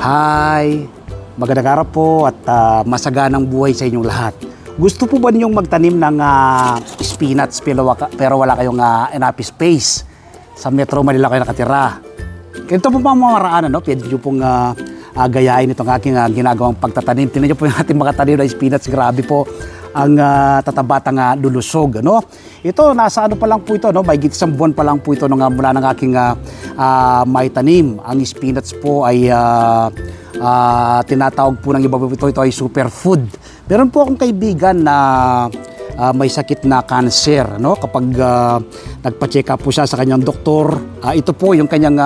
Hi! Magandang araw po at masaganang buhay sa inyong lahat. Gusto po ba ninyong magtanim ng spinach pero wala kayong enough space? Sa Metro Manila kayo nakatira. Ganito po pa mamaraan, ano? Pwede nyo pong gayahin itong aking ginagawang pagtatanim. Tingnan nyo po yung ating mga tanim na spinach. Grabe po ang tatabatang lulusog, ano? Ito, nasa ano pa lang po ito, no? May isang buwan pa lang po ito mula ng aking may tanim. Ang spinach po ay tinatawag po ng iba po ito ay superfood. Meron po akong kaibigan na may sakit na cancer, no? Kapag nagpa-check up po siya sa kanyang doktor, ito po yung kanyang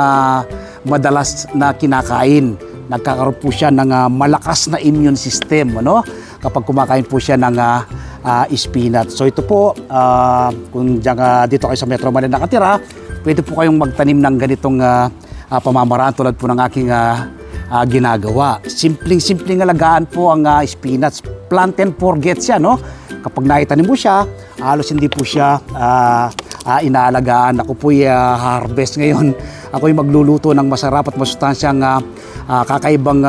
madalas na kinakain. Nagkakaroon po siya ng malakas na immune system, ano? Kapag kumakain po siya ng spinach. So ito po, kung dito kayo sa Metro Manila nakatira, pwede po kayong magtanim ng ganitong pamamaraan tulad po ng aking ginagawa. Simpleng alagaan po ang spinach. Plant and forget siya, no? Kapag naitanim mo siya, halos hindi po siya inaalagaan. Ako po'y harvest ngayon. Ako'y magluluto ng masarap at masustansyang kakaibang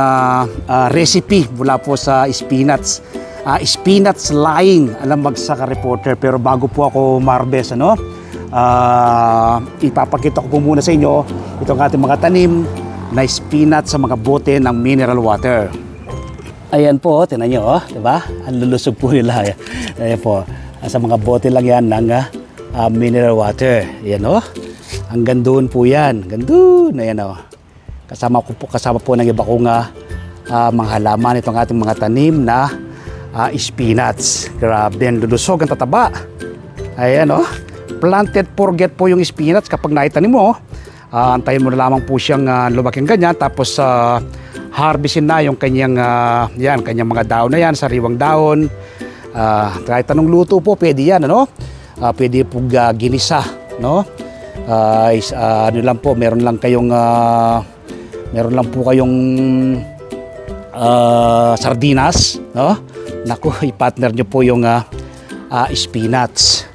recipe mula po sa spinach. Spinach lying, alam magsaka reporter. Pero bago po ako harvest, ano? Ipapakita ko po muna sa inyo itong ating mga tanim na spinach sa mga bote ng mineral water. Ayan po, tinan nyo, diba? Ang lulusog po nila. Ayan po, sa mga bote lang yan ng mineral water. Ayan o, hanggang doon po yan. Hanggang doon, ayan o. Kasama po ng iba kong mga halaman itong ating mga tanim na spinach. Grabe, ang lulusog, ang tataba. Ayan o, planted forget po yung spinach kapag naitanim mo. Antayin mo na lamang po siyang lumaking ganyan, tapos harvestin na yung kanyang kanyang mga daon na yan, sariwang daon. Kahit anong luto po pwede yan, ano? Pwede po ginisa, no? Ano lang po, meron lang po kayong sardinas, no? Naku, i-partner nyo po yung spinach.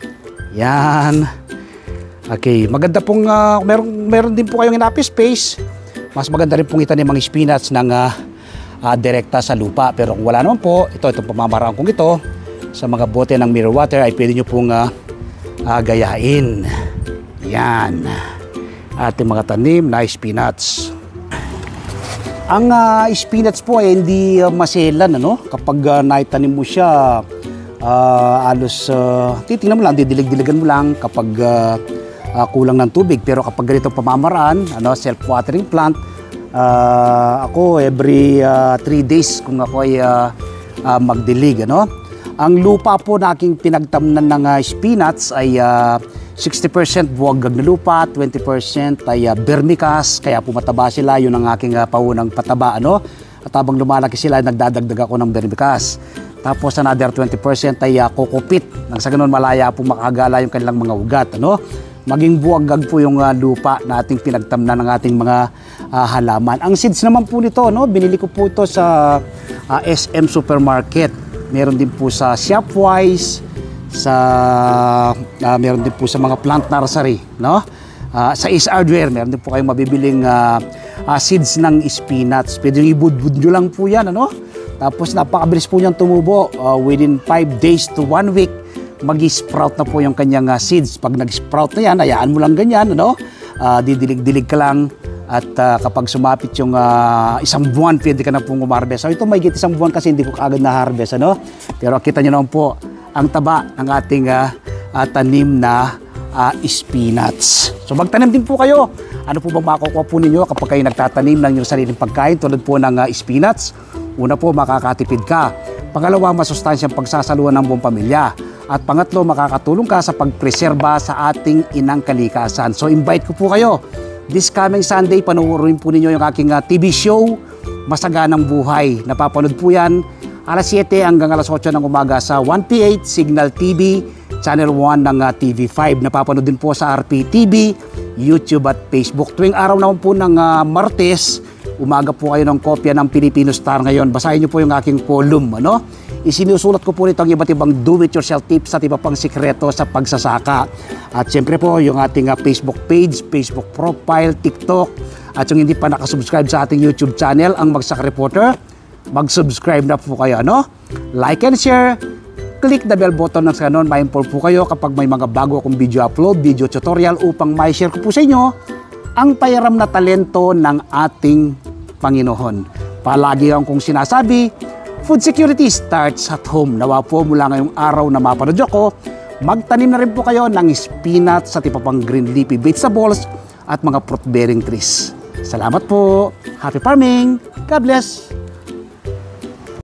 Yan. Okay, maganda pong meron din po kayong enough space. Mas maganda rin pong itanim mga spinach ng direkta sa lupa. Pero kung wala naman po, itong pamamaraan kong ito sa mga bote ng mineral water ay pwede nyo pong gayain. Yan. Ating mga tanim na spinach. Ang spinach po ay hindi maselan, ano? Kapag naitanim mo siya, alos titingnan mo lang, didilig-diligan mo lang kapag kulang ng tubig. Pero kapag ganitong pamamaraan, ano, self-watering plant, ako every 3 days kung ako ay magdilig, ano. Ang lupa po na aking pinagtamnan ng spinach ay 60% buwagag na lupa, 20% ay vermicast, kaya po mataba sila. Yun ang aking paunang pataba, ano. At habang lumalaki sila, nagdadagdag ako ng vermicast. Tapos another 20% ay kokopit. Nang sa ganun malaya po makagala yung kanilang mga ugat, ano. Maging buwagag po yung lupa na ating pinagtamnan ng ating mga halaman. Ang seeds naman po nito, no, binili ko po ito sa SM Supermarket. Meron din po sa Shopwise, meron din po sa mga plant nursery, no? Sa Ace Hardware, meron din po kayong mabibiling seeds ng spinach. Pwede yung ibudbud nyo lang po yan, ano? Tapos napakabilis po niyang tumubo. Within 5 days to 1 week, mag-sprout na po yung kanyang seeds. Pag nag-sprout na yan, hayaan mo lang ganyan, ano? Didilig-dilig ka lang. At kapag sumapit yung isang buwan, pwede ka na pong umarvest. So ito may isang buwan kasi hindi ko kaagad na-harvest, ano? Pero kita nyo naman po ang taba ng ating tanim na spinach. So magtanim din po kayo. Ano po bang makukuha po ninyo kapag kayo nagtatanim ng inyong sariling pagkain tulad po ng spinach? Una po, makakatipid ka. Pangalawa, masustansyang pagsasaluhan ng buong pamilya. At pangatlo, makakatulong ka sa pagpreserba sa ating inang kalikasan. So invite ko po kayo. This coming Sunday, panoorin po ninyo yung aking TV show, Masaganang Buhay. Napapanood po yan alas 7 hanggang alas 8 ng umaga sa 1PH Signal TV, Channel 1 ng TV5. Napapanood din po sa RPTV, YouTube at Facebook. Tuwing araw naman po ng Martes, umaga po kayo ng kopya ng Filipino Star ngayon. Basahin niyo po yung aking column, ano? Isinusulat ko po nito ang iba't ibang do-it-yourself tips at iba pang sikreto sa pagsasaka. At siyempre po yung ating Facebook page, Facebook profile, TikTok, At yung hindi pa nakasubscribe sa ating YouTube channel, ang Bagsak Reporter, mag-subscribe na po kayo, ano? Like and share, click the bell button nang sa ganun, ma-inform po kayo kapag may mga bago akong video upload, video tutorial upang ma-share ko po sa inyo ang payaram na talento ng ating Panginoon. Palagi ang kong sinasabi, food security starts at home. Nawa po mula ngayong araw na mapanood ko, magtanim na rin po kayo ng spinach at iba pang green leafy vegetables at mga fruit-bearing trees. Salamat po. Happy farming. God bless.